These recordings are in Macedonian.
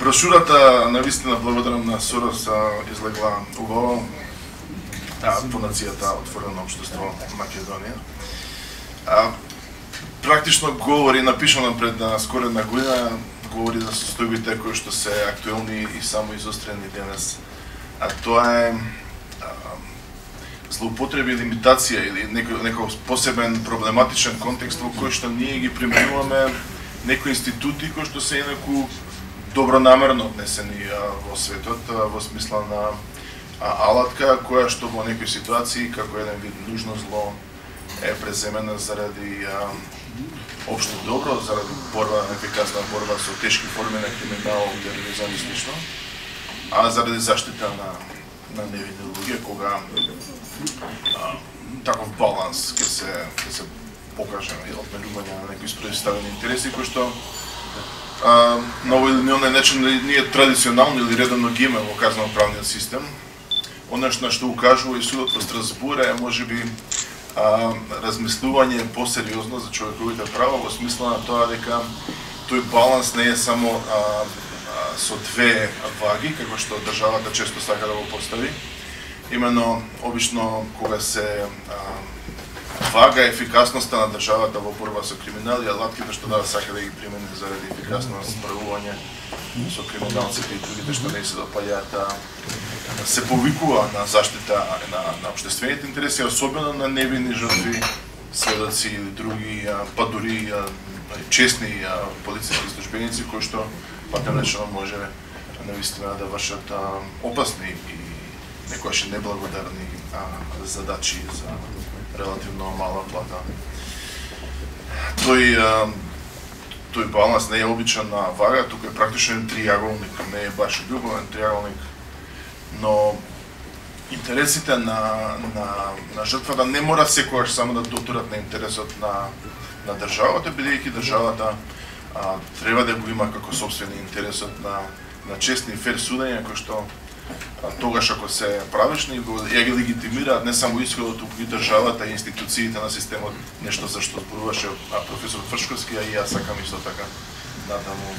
Брошурата навистина благодарам на Сорос излегла убаво по нацијата Отворено општество Македонија. Практично говори, напишано пред скоро една година, говори за состојбите кои што се актуелни и само изострени денес. А тоа е злоупотреби, лимитација или некој посебен проблематичен контекст во кој што ние ги применуваме некои институти кои што се инаку добронамерно однесени во светот, во смисла на алатка која што во некои ситуации како еден вид нужно зло е преземена заради општо добро, заради борба, ефикасна борба со тешки форми на криминал, тероризам и слично, а заради заштита на невидни луѓе, кога таков баланс ќе се покаже и одменување на некои спротивставени интереси кои што на овој или на начин ние традиционално или редовно ги имаме во казнено-правниот систем. Она на што укажува и судот во Страсбур е можеби размислување посериозно за човековите права во смисла на тоа дека тој баланс не е само со две ваги, како што државата често сака да го постави. Именно, обично, кога се вага ефикасноста на државата во борба со криминал и алатките што сака да ги примени заради ефикасно справување со криминалците и другите што не се допаѓаат, се повикува на заштита на општествените интереси, особено на невини жртви, сведоци или други, па дури честни полициски службеници кои што патенечно може навистина да вршат опасни и некојаш неблагодарни задачи за релативно мала плата. Тој баланс не е обична вага, тука е практично триаголник, не е баш љубовен триаголник, но интересите на жртвата не мора секогаш само да дотурат на интересот на државата, бидејќи државата треба да го има како собствени интересот на честни и фер судења, кои што тогаш ако се правишни, ја ги легитимираат не само исходот, туку и државата и институциите на системот, нешто за што зборуваше професор Фршковски, а и јас сакам исто така натаму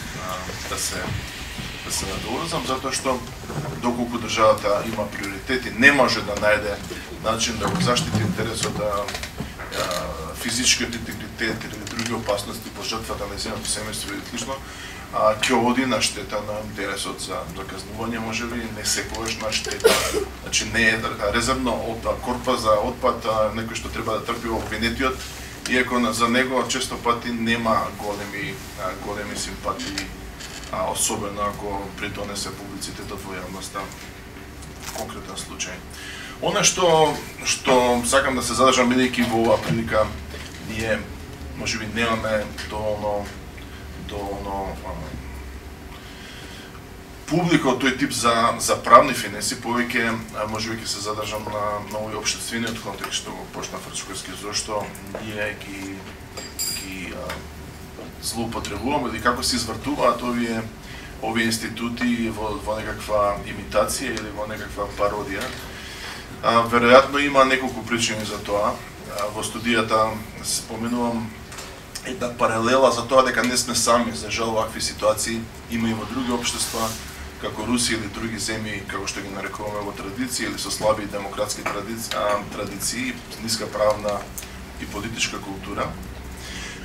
да се надоврзам, затоа што доколку државата има приоритети, не може да најде начин да го заштити интересот физичкиот интегритет или други опасности по жртвата на нејзиното семејство или слично, ќе оди на штета на интересот за казнување, можеби не секогаш на штета. Значи не е резервно корпа за отпад некој што треба да трпи во обвинетиот, иако за него често пати нема големи симпатии, особено ако придонесе публицитетот во јавноста конкретен случај. Она што сакам да се задржам, бидејќи во оваа прилика ние можеби немаме доволно публика од тој тип за правни финеси, повеќе можеби ќе се задржам на овој општествениот контекст што го почна Фршковски, зашто ние ги злоупотребуваме или како се извртуваат овие институти во некаква имитација или во некаква пародија. Веројатно има неколку причини за тоа. Во студијата споменувам една паралела за тоа дека не сме сами, за жал вакви ситуации има и во други општества, како Русија или други земји, како што ги нарекуваме во традиција или со слаби демократски традиции, ниска правна и политичка култура,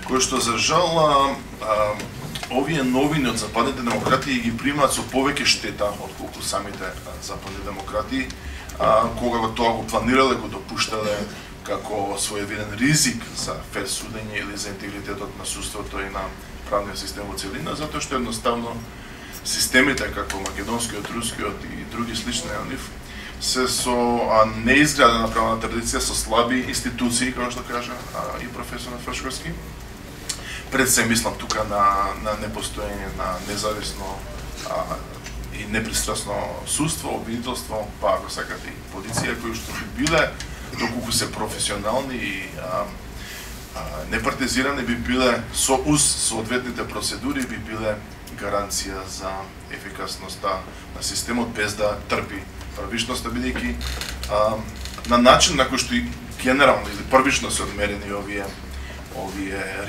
кои што за жал овие новини од западните демократии ги примаат со повеќе штета отколку самите западни демократии, кога тоа го планирале, го допуштале како своевиден ризик за фер судење или за интегритетот на судството и на правниот систем во целина, затоа што едноставно системите како македонскиот, рускиот и други слични на нив се со неизградена правна традиција, со слаби институции, како што кажа и професор Фршковски. Пред се мислам тука на непостоење на независно и непристрасно судство, обвинителство, па ако сакате и полиција, кои што би биле, доколку се професионални и непартизирани, би биле со соодветните процедури, би биле гаранција за ефикасноста на системот без да трпи првичноста, бидејќи на начин на кој што и генерално или првично се одмерени овие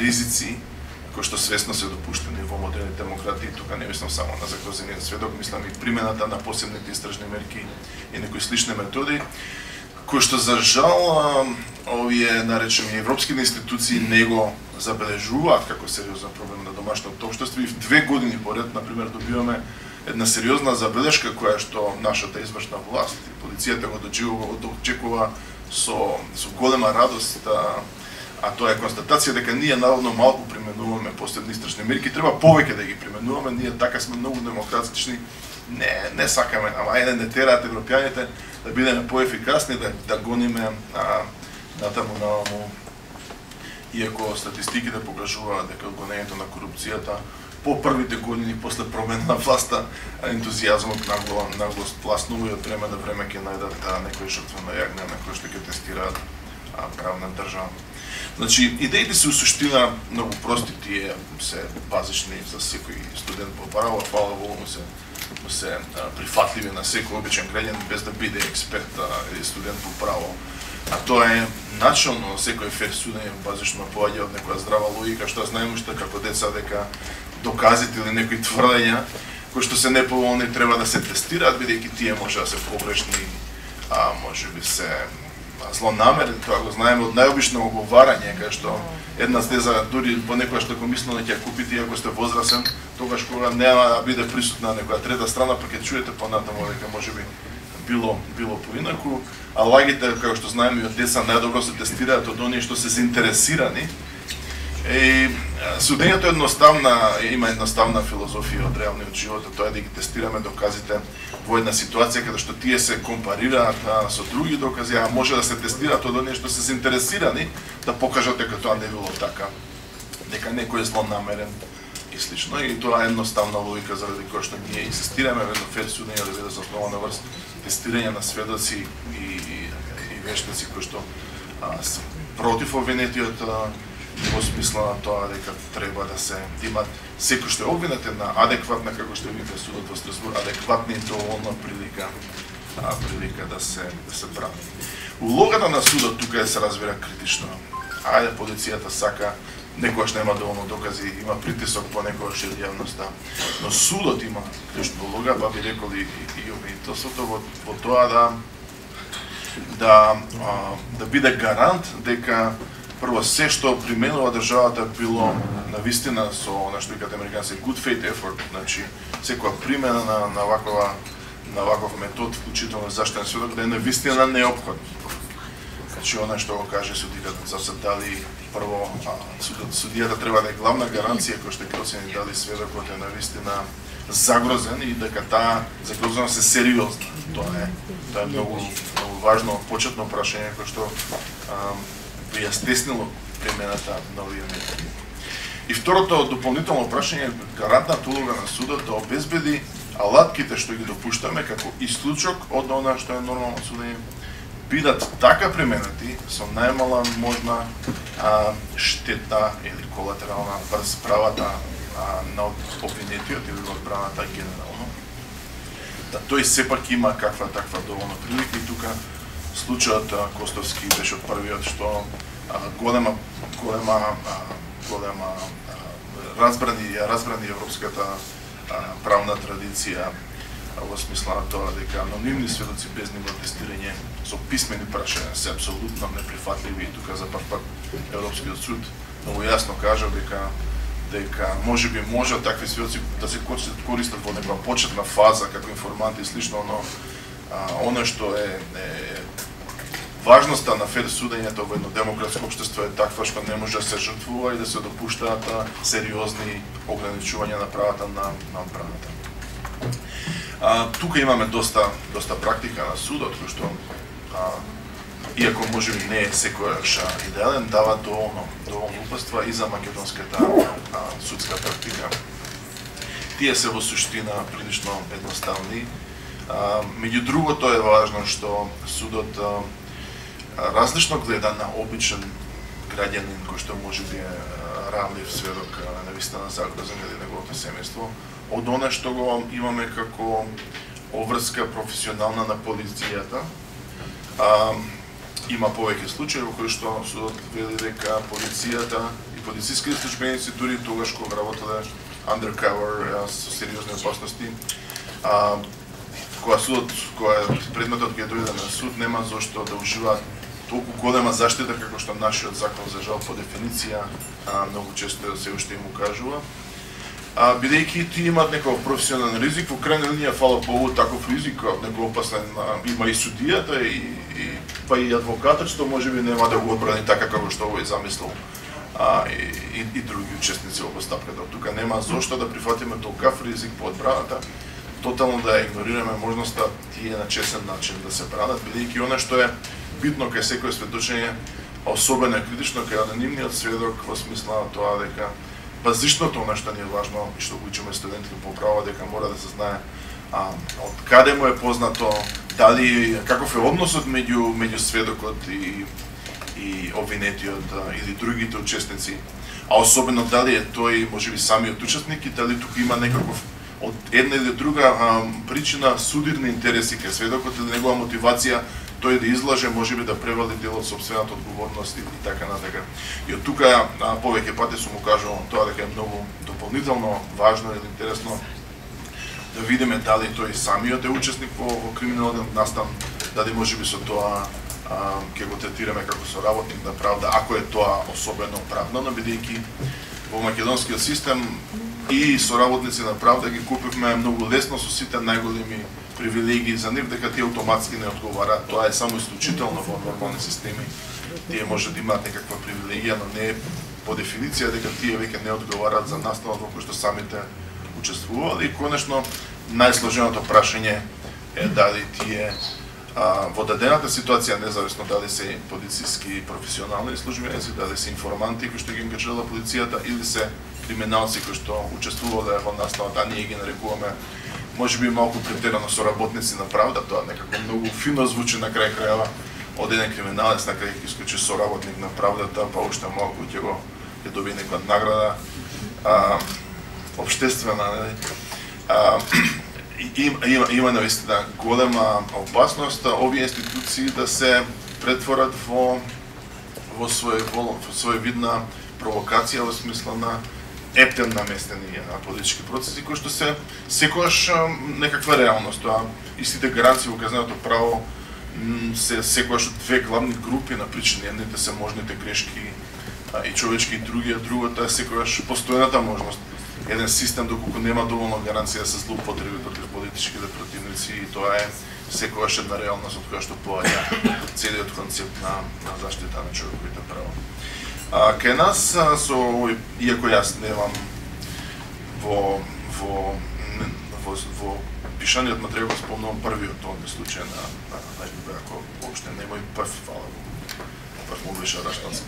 ризици кои што свесно се допуштени во модерни демократии. Тука не мислам само на загрозениот сведок, мислам и примената на посебните истражни мерки и некои слични методи, кои што за жал овие наречени европските институции не го забележуваат како сериозен проблем на домашното општество и в 2 години поред, например, добиваме една сериозна забелешка која што нашата извршна власт и полицијата го дочекува со голема радост, а тоа е констатација дека ние наводно малку применуваме посебни истражни мерки, треба повеќе да ги применуваме, ние така сме многу демократични, не сакаме, ама ајде не тераат европјаните да бидеме поефикасни, да гониме натаму, иако статистиките покажуваат дека гонењето на корупцијата по првите години после промена на власта ентузијазмот нагло спласнува и од време на време ќе најдат некои жртвено јагне на кои што ќе тестираат правна држава. Значи, идеите се у суштина многу прости, тие се базични за секој студент по право, фала Богу му се прифатливи на секој обичен граѓанин без да биде експерт или студент по право. А тоа е начално секој фер судење базично поаѓа од некоја здрава логика, што знаеме што како деца дека доказите или некои тврдења кои што се неповолни треба да се тестираат, бидејќи тие може да се погрешни, можеби се злонамерни, тоа го знаеме од најобично оговарање, кај што една стеза дури понекогаш што го мислено ќе ја купите иако сте возрасен, тогаш кога нема да биде присутна некоја трета страна, па ќе чуете понатаму дека можеби било поинаку, а лагите, како што знаеме и од деца, најдобро се тестираат од оние што се заинтересирани. Судењето има едноставна филозофија од реалниот живот, тоа е да ги тестираме доказите во една ситуација каде што тие се компарираат со други докази, а може да се тестираат од оние што се заинтересирани да покажат дека тоа не било така, дека некој е злонамерен и слично. И тоа е едноставна логика заради која што ние инсистираме во едно фер судење да биде засновано на врз тестирање на сведоци и вештаци кои што се против обвинетиот, во смисла на тоа дека треба да се имат секој што е обвинетен на адекватна, како што вика судот во Страсбург, адекватна и доволна прилика да се прави. Улогата на судот тука се разбира критично. Ајде, полицијата сака, некојаш нема доволно докази, има притисок понекогаш од јавноста, но судот има клучна улога, па би рекол и обвинителството во тоа да биде гарант дека прво се што применува државата било навистина со она што викаат американци good faith effort, значи секоја примена на ваков метод, вклучително заштитен сведок, да е навистина неопходна. Значи она што го каже судијата за се дали прво судијата треба да е главна гаранција која што ќе оцени дали сведокот е навистина загрозен и дека таа загрозеност е сериозна. Тоа е многу важно почетно прашање кој што би ја стеснило примената на овие методи. И второто дополнително прашање е гарантната улога на судот да обезбеди алатките што ги допуштаме како исклучок од она што е нормално судење бидат така применати со најмала можна штета или колатерална врз правата на обвинетиот или на одбраната генерално. Да тој сепак има каква таква доволна прилика и тука случајот Костовски беше првиот што голема разбрани европската правна традиција во смисла на тоа дека анонимни сведоци без ниво тестирање со писмени прашања се апсолутно неприфатливи и тука за прв пат Европскиот суд многу јасно кажа дека можеби може такви сведоци да се користат во некоја почетна фаза како информанти и слично, но она што е важноста на фер судењето во едно демократско општество е таква што не може да се жртвува и да се допуштаат сериозни ограничувања на правата на одбраната. Тука имаме доста практика на судот кој што иако можеби не е секојаш идеален, дава доволно упатства и за македонската судска практика. Тие се во суштина прилично едноставни. Меѓу другото е важно што судот различно гледа на обичен граѓанин кој што можеби е ранлив сведок, навистина загрозен или неговото семејство, од она што го имаме како обврска професионална на полицијата. Има повеќе случаи во кои што судот вели дека полицијата и полициски службеници, дури тогаш кога работеле undercover со сериозни опасности. Кога предметот ќе дојде на суд, нема зошто да уживаат толку голема заштита како што нашиот закон за жал по дефиниција многу често се уште им укажува. Бидејќи ти имаат некој професионален ризик, во крајна линија фала по овој таков ризик, некој опасен има и судијата па и адвокатот, што можеби нема да го одбрани така како што овој замислил и други учесници во постапката. Тука нема зошто да прифатиме толкав ризик по одбраната, тотално да игнорираме можноста тие на честен начин да се бранат, бидејќи она што е битно кај секој сведочење, особено е критично кај анонимниот сведок во смисла на тоа дека базичното она што ни е важно и што го учиме студентите по право, дека мора да се знае од каде му е познато, дали каков е односот меѓу сведокот и обвинетиот или другите учесници, а особено дали е тој можеби самиот учесник и дали тука има некаков од една или друга причина судирни интереси кај сведокот или негова мотивација тој да излаже, можеби да превали дел од сопствената одговорност и така натака. И од тука повеќе пати сум му кажал тоа дека е многу дополнително важно или интересно да видиме дали тој самиот е учесник во криминален настан, дали можеби со тоа ќе го третираме како соработник на правда, ако е тоа особено оправдано, бидејќи во македонскиот систем и соработници на правда ги купивме многу лесно со сите најголеми привилегии за нив, дека тие автоматски не одговараат. Тоа е само исклучително во нормални системи. Тие може да имаат некаква привилегија, но не е по дефиниција дека тие веќе не одговараат за настанот во кој што самите учествувале. И конечно, најсложеното прашање е дали тие во дадената ситуација, независно дали се полициски професионални службеници, дали се информанти кои што ги ангажирала полицијата или се криминалци кои што учествувале во настанот, а ние ги нарекуваме можеби малку претерано соработници на правда, тоа некако многу фино звучи на крај крајава од еден криминалец на крај ќе исклучи соработник на правдата, па уште малку ќе добие некоја награда обштествена, има навистина голема опасност овие институции да се претворат во своевидна провокација во смисла на ептен наместени на политички процеси кои што се секогаш некаква реалност. Тоа истите гаранции во казненото право се секогаш од две главни групи на причини, едните се можните грешки и човечки и другото е секогаш постојната можност. Еден систем доколку нема доволно гаранција да се злоупотреби против политичките противници и тоа е секогаш една реалност од која што поаѓа целиот концепт на заштита на човековите права. Кај нас, иако јас немам во пишаниот материјал го спомнувам првиот овој случај на ако воопште не мој прв, фала Богу, прв му беше Раштански.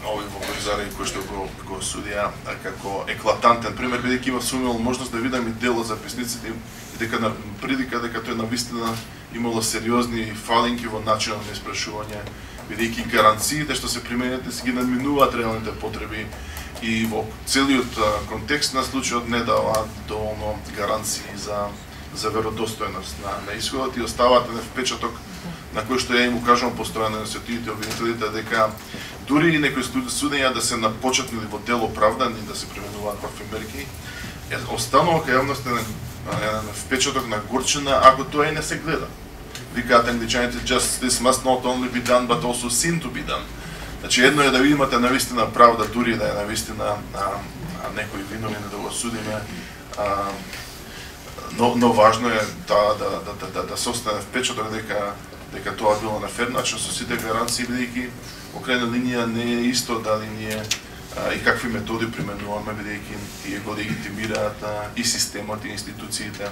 Овој во Боризари кој што го судија како еклатантен пример, бидејќи имав сумнал можност да видам и дел од записниците и дека придика дека тој навистина имало сериозни фалинки во начинот на испрашување, бидејќи гаранциите што се применете се ги надминуваат реалните потреби и во целиот контекст на случајот не даваат доволно гаранции за веродостојност на исходот и оставаат еден впечаток на кој што ја им укажувам постојано на светите обвинителите дека дури и некои судења да се напочетнили во дел оправдани да се применуваат вакви мерки, останува кај јавноста еден впечаток на горчина ако тоа и не се гледа. Викаат англичаните, justice must not only be done, but also seem to be done. Значи, едно е да ви имате навистина правда, дури да е навистина некои виновни да го судиме, но важно е да се остане впечаток дека тоа било на фер начин со сите гаранции, бидејќи во крајна линија не е исто дали ние и какви методи применуваме, бидејќи тие го легитимираат и системот и институциите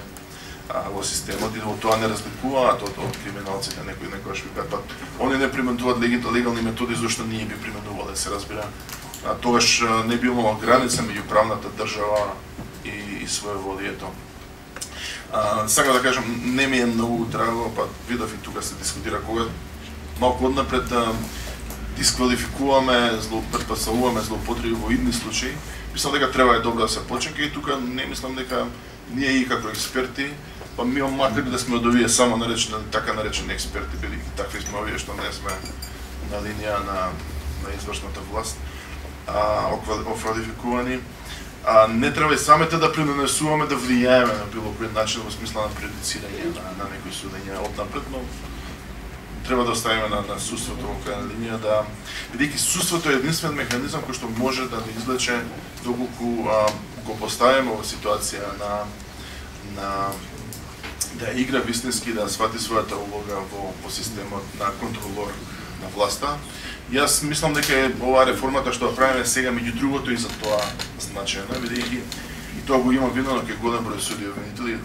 во системот и во тоа не разликуваат од криминалците, некојаш викаат, па они не применуваат легални методи зашто ние би применувале, се разбира. Тогаш не би имало граница меѓу правната држава и своеволието. Сакам да кажам, не ми е многу драго, па видов и тука се дискутира кога малку однапред дисквалификуваме, предпоставуваме злоупотреби во идни случаи. Мислам дека треба е добро да се почека и тука не мислам дека ние и како експерти, па ми макар да сме од овие само така наречени експерти, бидејќи такви сме овие што не сме на линија на на извршната власт оквалификувани. Не треба и самите да принесуваме да влијаеме на било кој начин во смисла на предицирање на некои судења однапред, но треба да оставиме на судството во крајна линија, да бидејќи судството е единствен механизам кој што може да ни извлече доколку го поставиме во ситуација да игра вистински, да свати својата улога во системот на контролор на власта. Јас мислам дека оваа реформата што ја правиме сега меѓу другото и за тоа значајна, бидејќи и тоа го има видно кај голем број судија обвинители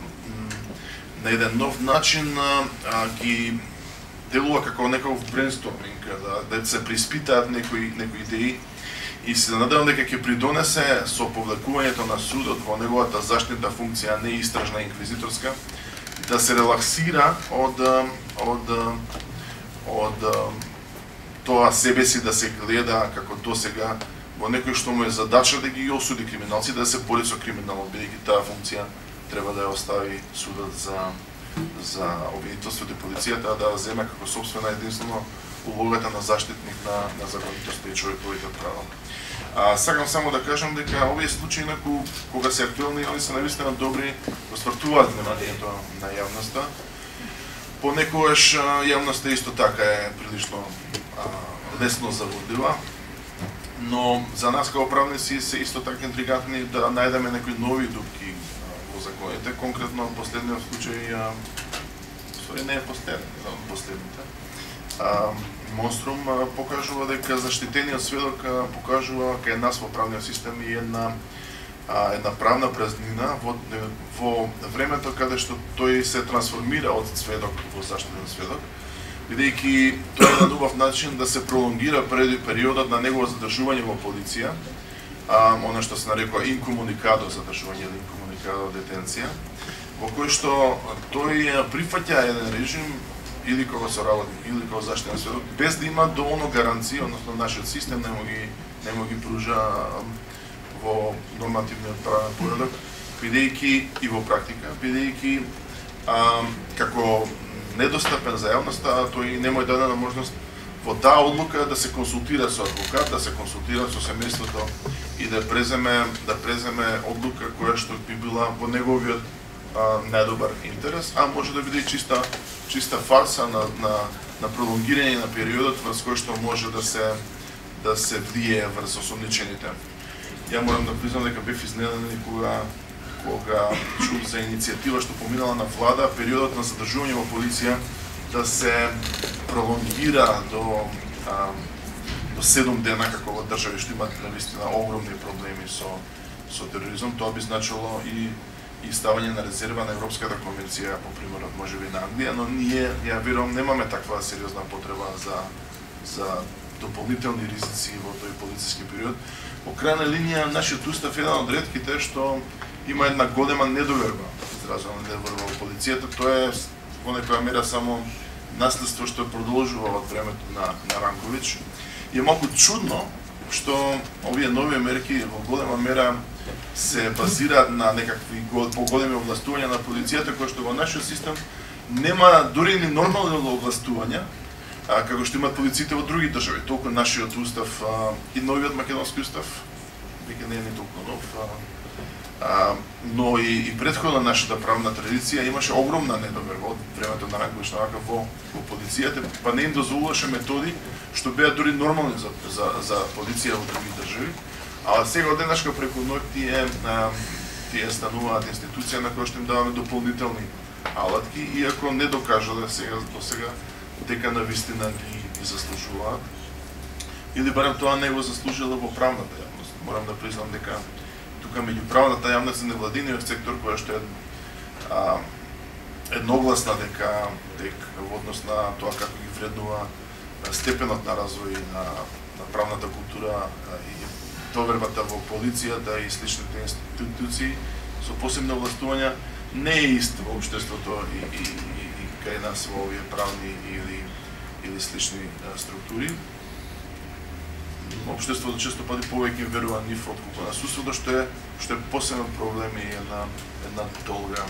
на еден нов начин ги делува како некаков брейнсторминг, да се приспитаат некои идеи и се надевам дека ќе придонесе со повлекувањето на судот во неговата заштитна функција, не истражна инквизиторска, да се релаксира од тоа себе си да се гледа како досега во некој што му е задача да ги осуди криминалци, да се бори со криминалот, бидејќи таа функција треба да ја остави судот за обвинителството и полицијата, да земе како сопствена единствено улогата на заштитник на законитоста и човековите права. Сакам само да кажам дека овие случаи кога се актуелни, они се навистина добри, освртуваат вниманието на јавноста. Понекогаш јавноста исто така е прилично лесно заводлива, но за нас како правници се исто така интригантни да најдеме некои нови дупки во законите. Конкретно последниот случај не е последните. Монструм покажува дека заштитениот сведок покажува кај нас во правниот систем и една правна празнина во времето каде што тој се трансформира од сведок во заштитен сведок, бидејќи тоа е еден убав начин да се пролонгира периодот на негово задржување во полиција, она што се нарекува инкомуникадо задржување или инкомуникадо детенција, во кој што тој прифаќа еден режим или кога се работи, или кога заштитен сведок, без да има доволно гаранции, односно нашиот систем не му ги пружа во нормативниот правен поредок, бидејќи и во практика, бидејќи како недостапен за јавноста, тој нема дадена можност во таа одлука да се консултира со адвокат, да се консултира со семејството и да преземе одлука која што би била во неговиот најдобар интерес, а може да биде и чиста фарса на пролонгирање на периодот врз кој што може да се влие врз осомничените. Ја морам да признам дека бев изненаден кога чув за иницијатива што поминала на влада периодот на задржување во полиција да се пролонгира до 7 дена, како во држави што имат навистина огромни проблеми со тероризм. Тоа би значило и ставање на резерва на Европската конвенција, по примерот можеби на Англија, но ние, ја верувам, немаме таква сериозна потреба за дополнителни ризици во тој полициски период. Во крајна линија, нашиот устав е еден од ретките што има една голема недоверба, изразена недоверба во полицијата. Тоа е во некоја мера само наследство што продолжува од времето на Ранковиќ. И е малку чудно што овие нови мерки во голема мера се базираат на некакви поголеми овластувања на полицијата, кои што во нашиот систем нема дури ни нормални овластувања, како што имаат полициите во други држави. Толку нашиот устав и новиот македонски устав, веќе не е ни толку нов, но и претходно нашата правна традиција имаше огромна недоверба од времето на Ранковиќ во полицијата, па не им дозволуваше методи што беа дури нормални за полиција во други држави. А сега од денешка преку ноќ тие стануваат институција на која што им даваме дополнителни алатки, иако не докажале до сега дека навистина ги заслужуваат. Или барем тоа не го заслужила во правната јавност. Морам да признам дека тука меѓу правната јавност и невладиниот сектор, која што е едногласна дека во однос на тоа како ги вреднува степенот на развој на правната култура и довербата во полицијата и сличните институции со посебни овластувања, не е ист во општеството и кај нас во овие правни или слични структури. Општеството често пати повеќе верува нив отколку на судството, што е посебен проблем и една долга